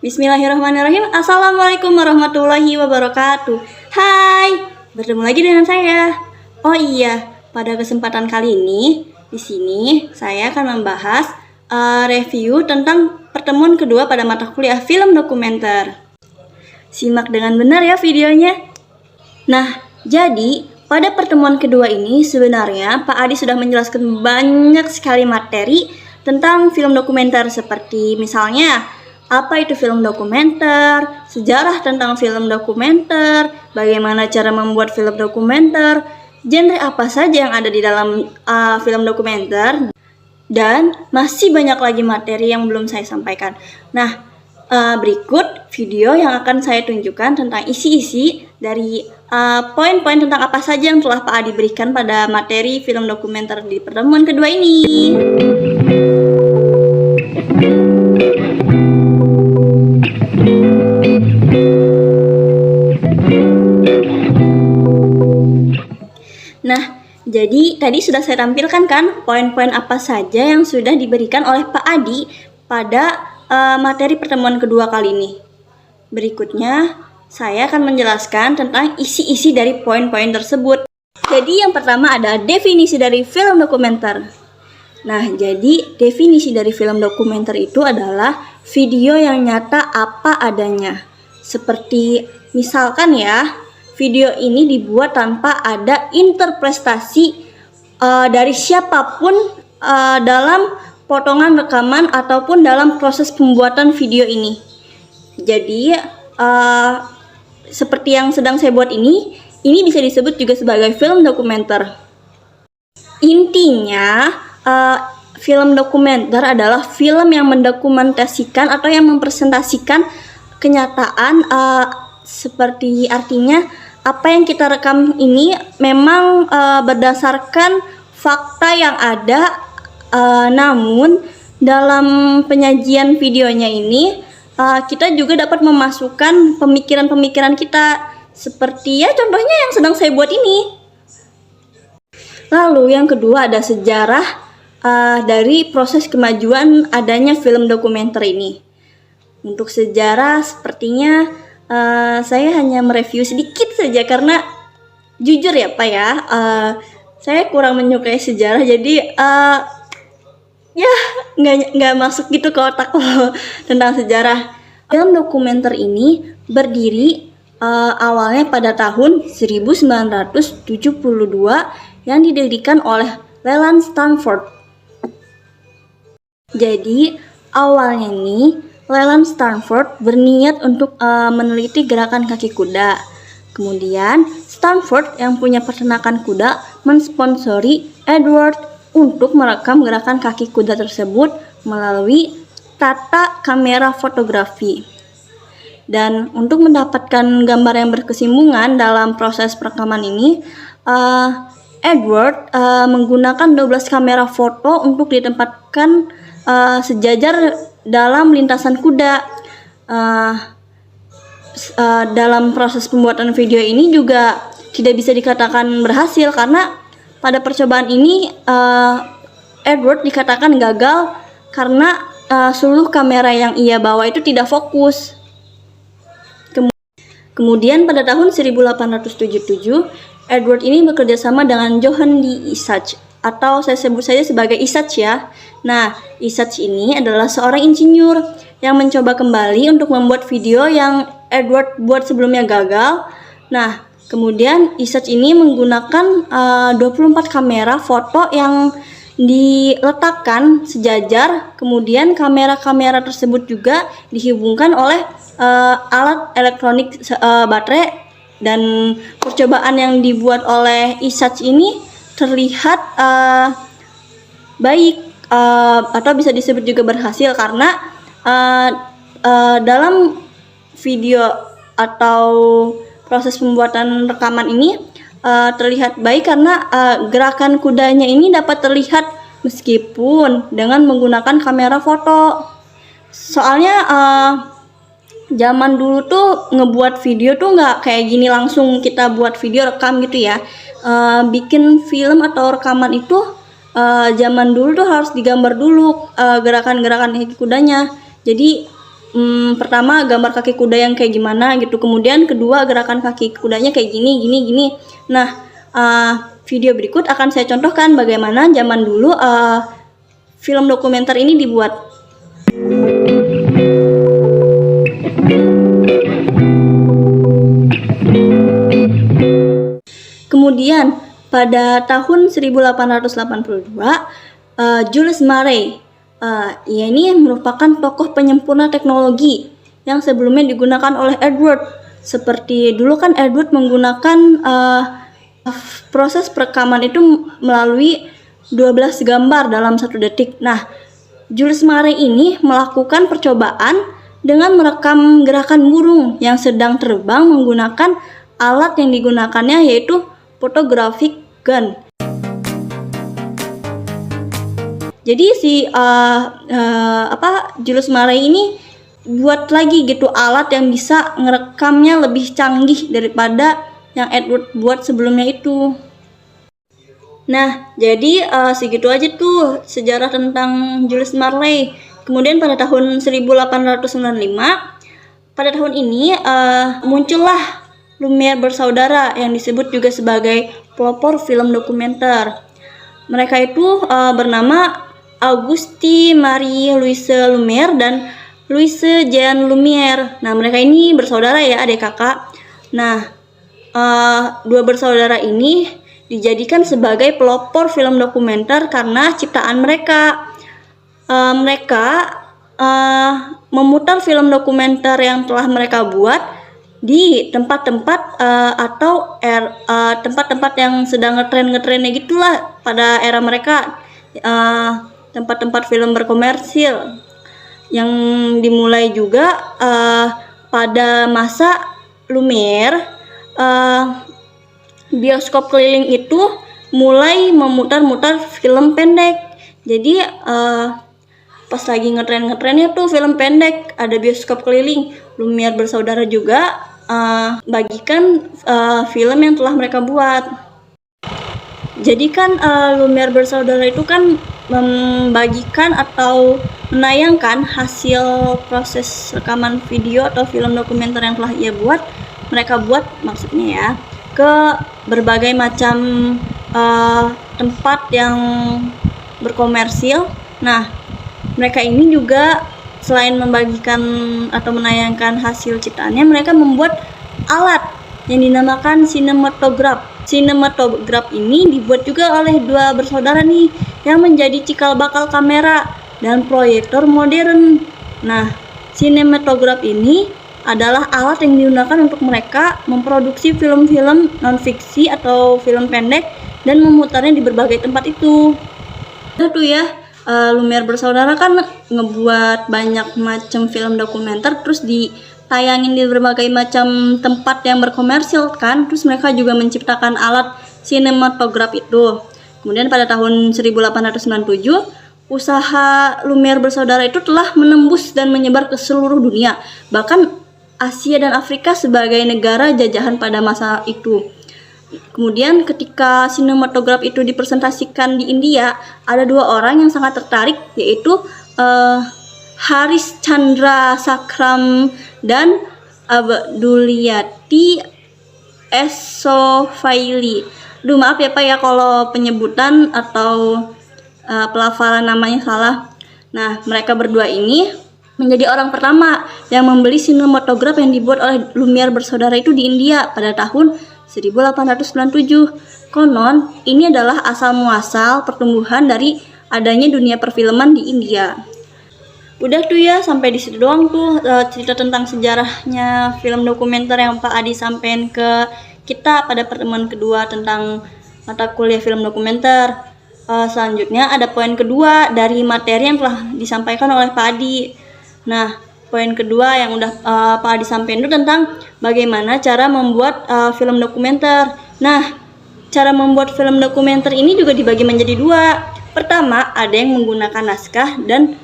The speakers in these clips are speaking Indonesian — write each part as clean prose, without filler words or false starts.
Bismillahirrahmanirrahim. Assalamualaikum warahmatullahi wabarakatuh. Hai, bertemu lagi dengan saya. Oh iya, pada kesempatan kali ini di sini saya akan membahas review tentang pertemuan kedua pada mata kuliah film dokumenter. Simak dengan benar ya videonya. Nah, jadi pada pertemuan kedua ini sebenarnya Pak Adi sudah menjelaskan banyak sekali materi tentang film dokumenter, seperti misalnya apa itu film dokumenter, sejarah tentang film dokumenter, bagaimana cara membuat film dokumenter, genre apa saja yang ada di dalam film dokumenter, dan masih banyak lagi materi yang belum saya sampaikan. Nah, berikut video yang akan saya tunjukkan tentang isi-isi dari poin-poin tentang apa saja yang telah Pak Adi berikan pada materi film dokumenter di pertemuan kedua ini. Nah, jadi tadi sudah saya tampilkan kan poin-poin apa saja yang sudah diberikan oleh Pak Adi pada materi pertemuan kedua kali ini. Berikutnya, saya akan menjelaskan tentang isi-isi dari poin-poin tersebut. Jadi yang pertama ada definisi dari film dokumenter. Nah, jadi definisi dari film dokumenter itu adalah video yang nyata apa adanya. Seperti misalkan ya, video ini dibuat tanpa ada interpretasi dari siapapun dalam potongan rekaman ataupun dalam proses pembuatan video ini. Jadi seperti yang sedang saya buat ini bisa disebut juga sebagai film dokumenter. Intinya film dokumenter adalah film yang mendokumentasikan atau yang mempresentasikan kenyataan, seperti artinya apa yang kita rekam ini memang berdasarkan fakta yang ada, namun dalam penyajian videonya ini kita juga dapat memasukkan pemikiran-pemikiran kita, seperti ya contohnya yang sedang saya buat ini. Lalu yang kedua ada sejarah dari proses kemajuan adanya film dokumenter ini. Untuk sejarah sepertinya saya hanya mereview sedikit saja karena jujur ya Pak ya, saya kurang menyukai sejarah, jadi ya nggak masuk gitu ke otak tentang sejarah. Film dokumenter ini berdiri awalnya pada tahun 1972 yang didirikan oleh Leland Stanford. Jadi awalnya nih Leland Stanford berniat untuk meneliti gerakan kaki kuda. Kemudian Stanford yang punya peternakan kuda mensponsori Edward untuk merekam gerakan kaki kuda tersebut melalui tata kamera fotografi. Dan untuk mendapatkan gambar yang berkesinambungan dalam proses perekaman ini, Edward menggunakan 12 kamera foto untuk ditempatkan sejajar dalam lintasan kuda. Dalam proses pembuatan video ini juga tidak bisa dikatakan berhasil karena pada percobaan ini Edward dikatakan gagal karena seluruh kamera yang ia bawa itu tidak fokus. Kemudian pada tahun 1877 Edward ini bekerja sama dengan Johann D. Isach, atau saya sebut saja sebagai Isach ya. Nah, Isach ini adalah seorang insinyur yang mencoba kembali untuk membuat video yang Edward buat sebelumnya gagal. Nah, kemudian Isach ini menggunakan 24 kamera foto yang diletakkan sejajar. Kemudian kamera-kamera tersebut juga dihubungkan oleh alat elektronik baterai, dan percobaan yang dibuat oleh Isach ini terlihat baik, atau bisa disebut juga berhasil karena Uh, dalam video atau proses pembuatan rekaman ini terlihat baik karena gerakan kudanya ini dapat terlihat meskipun dengan menggunakan kamera foto. Soalnya zaman dulu tuh ngebuat video tuh nggak kayak gini langsung kita buat video rekam gitu ya. Bikin film atau rekaman itu zaman dulu tuh harus digambar dulu gerakan-gerakan kaki kudanya. Jadi pertama gambar kaki kuda yang kayak gimana gitu, kemudian kedua gerakan kaki kudanya kayak gini. Nah, video berikut akan saya contohkan bagaimana zaman dulu film dokumenter ini dibuat. Kemudian pada tahun 1882 Jules Marey, ia ini merupakan tokoh penyempurna teknologi yang sebelumnya digunakan oleh Edward. Seperti dulu kan Edward menggunakan proses perekaman itu melalui 12 gambar dalam 1 detik. Nah, Jules Marey ini melakukan percobaan dengan merekam gerakan burung yang sedang terbang menggunakan alat yang digunakannya yaitu photographic gun. Jadi si Jules Marey ini buat lagi gitu alat yang bisa ngerekamnya lebih canggih daripada yang Edward buat sebelumnya itu. Nah, jadi segitu aja tuh sejarah tentang Jules Marey. Kemudian pada tahun 1895, pada tahun ini muncullah Lumiere bersaudara yang disebut juga sebagai pelopor film dokumenter. Mereka itu bernama Auguste Marie Louise Lumiere dan Louise Jean Lumiere. Nah, mereka ini bersaudara ya, adik kakak. Nah, dua bersaudara ini dijadikan sebagai pelopor film dokumenter karena ciptaan mereka. Mereka memutar film dokumenter yang telah mereka buat di tempat-tempat atau tempat-tempat yang sedang ngetren-ngetrennya gitulah pada era mereka. Tempat-tempat film berkomersil yang dimulai juga pada masa Lumiere. Bioskop keliling itu mulai memutar-mutar film pendek. Jadi pas lagi ngetren-ngetrennya tuh film pendek, ada bioskop keliling. Lumiere bersaudara juga bagikan film yang telah mereka buat. Jadi kan Lumiere bersaudara itu kan membagikan atau menayangkan hasil proses rekaman video atau film dokumenter yang telah mereka buat maksudnya ya, ke berbagai macam tempat yang berkomersil. Nah, mereka ini juga selain membagikan atau menayangkan hasil ciptaannya, mereka membuat alat yang dinamakan sinematograf. Sinematograf ini dibuat juga oleh dua bersaudara nih yang menjadi cikal bakal kamera dan proyektor modern. Nah, sinematograf ini adalah alat yang digunakan untuk mereka memproduksi film-film non-fiksi atau film pendek dan memutarnya di berbagai tempat itu. Itu ya, Lumiere bersaudara kan ngebuat banyak macam film dokumenter terus ditayangin di berbagai macam tempat yang berkomersil kan. Terus mereka juga menciptakan alat sinematograf itu. Kemudian pada tahun 1897 usaha Lumiere bersaudara itu telah menembus dan menyebar ke seluruh dunia, bahkan Asia dan Afrika sebagai negara jajahan pada masa itu. Kemudian ketika sinematograf itu dipresentasikan di India, ada dua orang yang sangat tertarik, yaitu Haris Chandra Sakram dan Abduliyati Esofaili. Maaf ya Pak ya kalau penyebutan atau pelafalan namanya salah. Nah, mereka berdua ini menjadi orang pertama yang membeli sinematograf yang dibuat oleh Lumiere bersaudara itu di India pada tahun 1897. Konon, ini adalah asal muasal pertumbuhan dari adanya dunia perfilman di India. Udah tuh ya, sampai di situ doang tuh cerita tentang sejarahnya film dokumenter yang Pak Adi sampaikan ke kita pada pertemuan kedua tentang mata kuliah film dokumenter. Selanjutnya ada poin kedua dari materi yang telah disampaikan oleh Pak Adi. Nah, poin kedua yang udah Pak Adi sampaikan itu tentang bagaimana cara membuat film dokumenter. Nah, cara membuat film dokumenter ini juga dibagi menjadi dua. Pertama, ada yang menggunakan naskah dan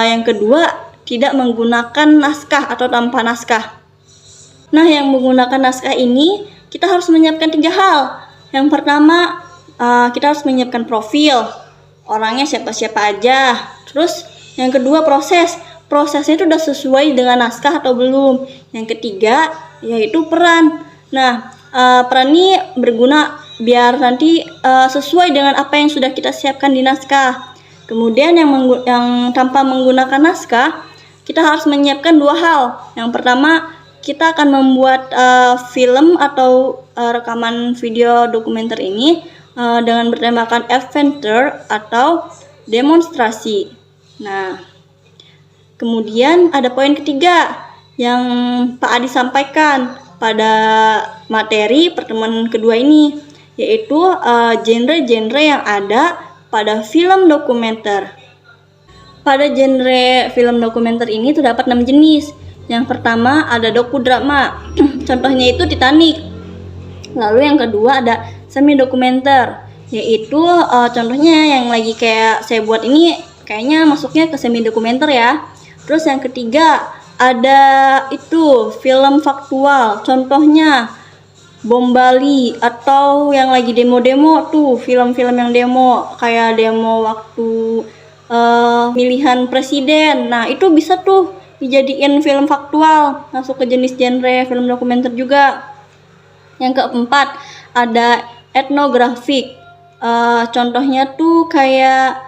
yang kedua tidak menggunakan naskah atau tanpa naskah. Nah, yang menggunakan naskah ini kita harus menyiapkan 3 hal. Yang pertama, kita harus menyiapkan profil, orangnya siapa-siapa aja. Terus yang kedua prosesnya itu udah sesuai dengan naskah atau belum. Yang ketiga yaitu peran. Nah, peran ini berguna biar nanti sesuai dengan apa yang sudah kita siapkan di naskah. Kemudian yang tanpa menggunakan naskah, kita harus menyiapkan 2 hal. Yang pertama, kita akan membuat film atau rekaman video dokumenter ini dengan bertemakan adventure atau demonstrasi. Nah, kemudian ada poin ketiga yang Pak Adi sampaikan pada materi pertemuan kedua ini, yaitu genre-genre yang ada pada film dokumenter. Pada genre film dokumenter ini terdapat 6 jenis. Yang pertama ada dokudrama, contohnya itu Titanic. Lalu yang kedua ada semi dokumenter, yaitu contohnya yang lagi kayak saya buat ini kayaknya masuknya ke semi dokumenter ya. Terus yang ketiga ada itu film faktual, contohnya Bom Bali, atau yang lagi demo-demo tuh film-film yang demo kayak demo waktu pemilihan presiden. Nah, itu bisa tuh dijadiin film faktual, masuk ke jenis genre film dokumenter juga. Yang keempat ada etnografik, contohnya tuh kayak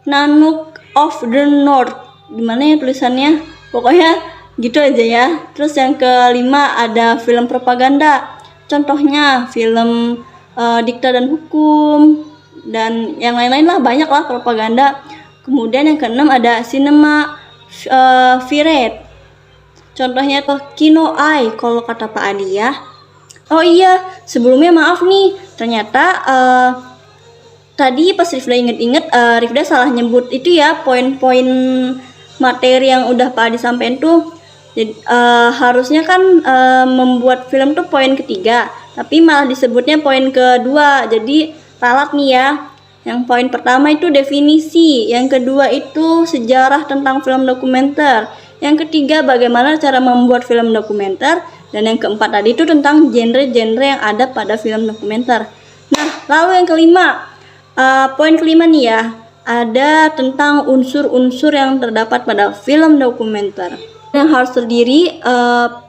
Nanook of the North, gimana ya tulisannya, pokoknya gitu aja ya. Terus yang kelima ada film propaganda, contohnya film Dikta dan Hukum dan yang lain-lain lah, banyak lah propaganda. Kemudian yang keenam ada cinema virate, contohnya tuh Kino Eye kalau kata Pak Adi ya. Oh iya, sebelumnya maaf nih, ternyata tadi pas Rifda inget-inget, Rifda salah nyebut itu ya poin-poin materi yang udah Pak Adi sampein tuh. Jadi harusnya kan membuat film tuh poin ketiga, tapi malah disebutnya poin kedua. Jadi ralat nih ya. Yang poin pertama itu definisi, yang kedua itu sejarah tentang film dokumenter, yang ketiga bagaimana cara membuat film dokumenter, dan yang keempat tadi itu tentang genre-genre yang ada pada film dokumenter. Nah, lalu yang kelima, poin kelima nih ya, ada tentang unsur-unsur yang terdapat pada film dokumenter. Yang harus terdiri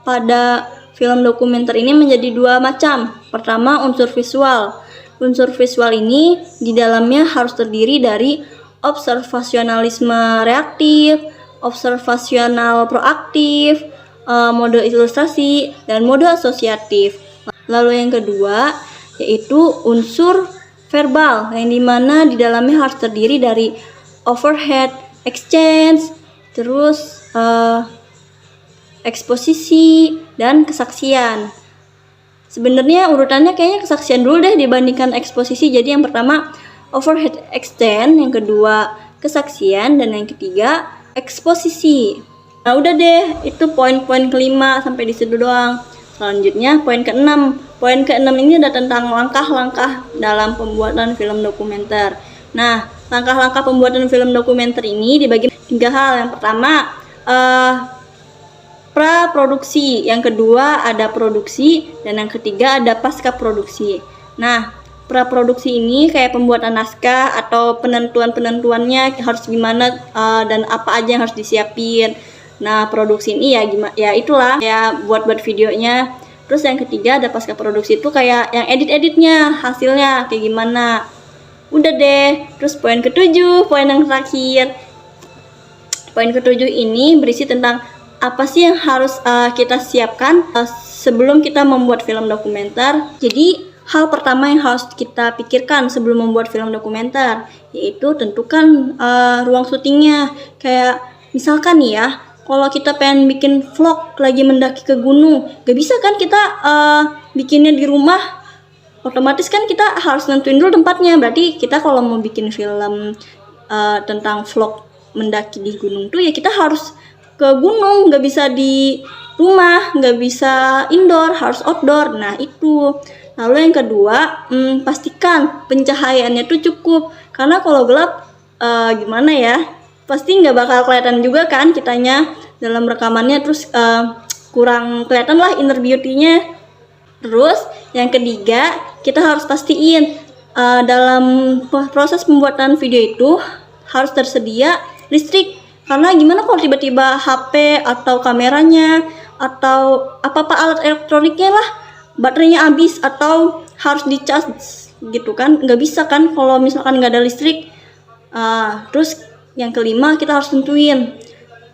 pada film dokumenter ini menjadi 2 macam. Pertama, unsur visual. Unsur visual ini di dalamnya harus terdiri dari observasionalisme reaktif, observasional proaktif, mode ilustrasi, dan mode asosiatif. Lalu yang kedua yaitu unsur verbal, yang dimana di dalamnya harus terdiri dari overhead, exchange, terus eksposisi, dan kesaksian. Sebenarnya urutannya kayaknya kesaksian dulu deh dibandingkan eksposisi. Jadi yang pertama overhead exchange, yang kedua kesaksian, dan yang ketiga eksposisi. Nah udah deh, itu poin-poin kelima sampai di situ doang. Selanjutnya poin keenam. Poin keenam ini ada tentang langkah-langkah dalam pembuatan film dokumenter. Nah, langkah-langkah pembuatan film dokumenter ini dibagi 3 hal. Yang pertama pra-produksi, yang kedua ada produksi, dan yang ketiga ada pasca produksi. Nah, pra-produksi ini kayak pembuatan naskah atau penentuan-penentuannya harus gimana dan apa aja yang harus disiapin. Nah, produksi ini ya gimana ya, itulah ya buat videonya. Terus yang ketiga ada pasca produksi, itu kayak yang edit-editnya, hasilnya kayak gimana. Udah deh. Terus poin ketujuh, poin yang terakhir. Poin ketujuh ini berisi tentang apa sih yang harus kita siapkan sebelum kita membuat film dokumenter. Jadi hal pertama yang harus kita pikirkan sebelum membuat film dokumenter yaitu tentukan ruang syutingnya. Kayak misalkan nih ya, kalau kita pengen bikin vlog lagi mendaki ke gunung, gak bisa kan kita bikinnya di rumah. Otomatis kan kita harus nentuin dulu tempatnya. Berarti kita kalau mau bikin film tentang vlog mendaki di gunung tuh ya kita harus ke gunung, nggak bisa di rumah, nggak bisa indoor, harus outdoor. Nah itu. Lalu yang kedua, pastikan pencahayaannya tuh cukup, karena kalau gelap gimana ya, pasti nggak bakal kelihatan juga kan kitanya dalam rekamannya, terus kurang kelihatan lah inner beauty-nya. Terus yang ketiga, kita harus pastiin dalam proses pembuatan video itu harus tersedia listrik. Karena gimana kalau tiba-tiba HP atau kameranya atau apa-apa alat elektroniknya lah baterainya habis atau harus dicas gitu kan, nggak bisa kan kalau misalkan nggak ada listrik. Terus yang kelima, kita harus tentuin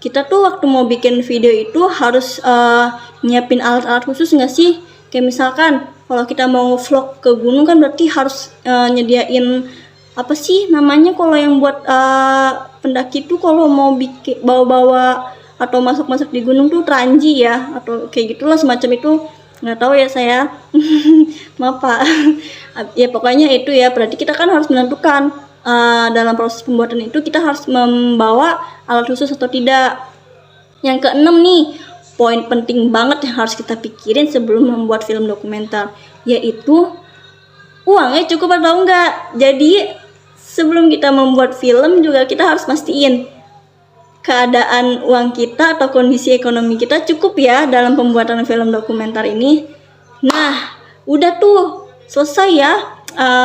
kita tuh waktu mau bikin video itu harus nyiapin alat-alat khusus nggak sih. Kayak misalkan kalau kita mau vlog ke gunung kan berarti harus nyediain apa sih namanya kalau yang buat pendaki tuh kalau mau bikin bawa-bawa atau masak-masak di gunung tuh teranji ya, atau kayak gitulah semacam itu, nggak tahu ya saya. Maaf Pak. Ya pokoknya itu ya, berarti kita kan harus menentukan dalam proses pembuatan itu kita harus membawa alat khusus atau tidak. Yang keenam nih, poin penting banget yang harus kita pikirin sebelum membuat film dokumenter, yaitu uangnya cukup atau enggak. Jadi sebelum kita membuat film juga kita harus pastiin keadaan uang kita atau kondisi ekonomi kita cukup ya dalam pembuatan film dokumenter ini. Nah, udah tuh selesai ya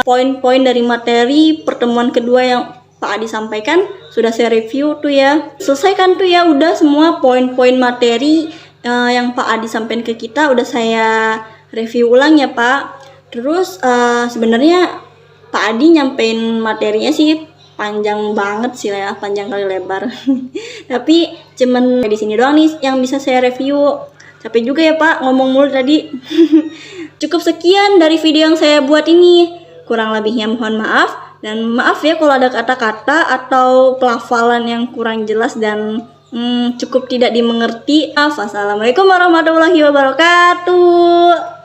poin-poin dari materi pertemuan kedua yang Pak Adi sampaikan, sudah saya review tuh ya. Selesai kan tuh ya, udah semua poin-poin materi yang Pak Adi sampaikan ke kita udah saya review ulang ya Pak. Terus sebenarnya Pak Adi nyampein materinya sih panjang banget sih ya, panjang kali lebar. Tapi cuman di sini doang nih yang bisa saya review. Capek juga ya Pak ngomong mulu tadi. Cukup sekian dari video yang saya buat ini. Kurang lebihnya mohon maaf. Dan maaf ya kalau ada kata-kata atau pelafalan yang kurang jelas dan cukup tidak dimengerti. Assalamualaikum warahmatullahi wabarakatuh.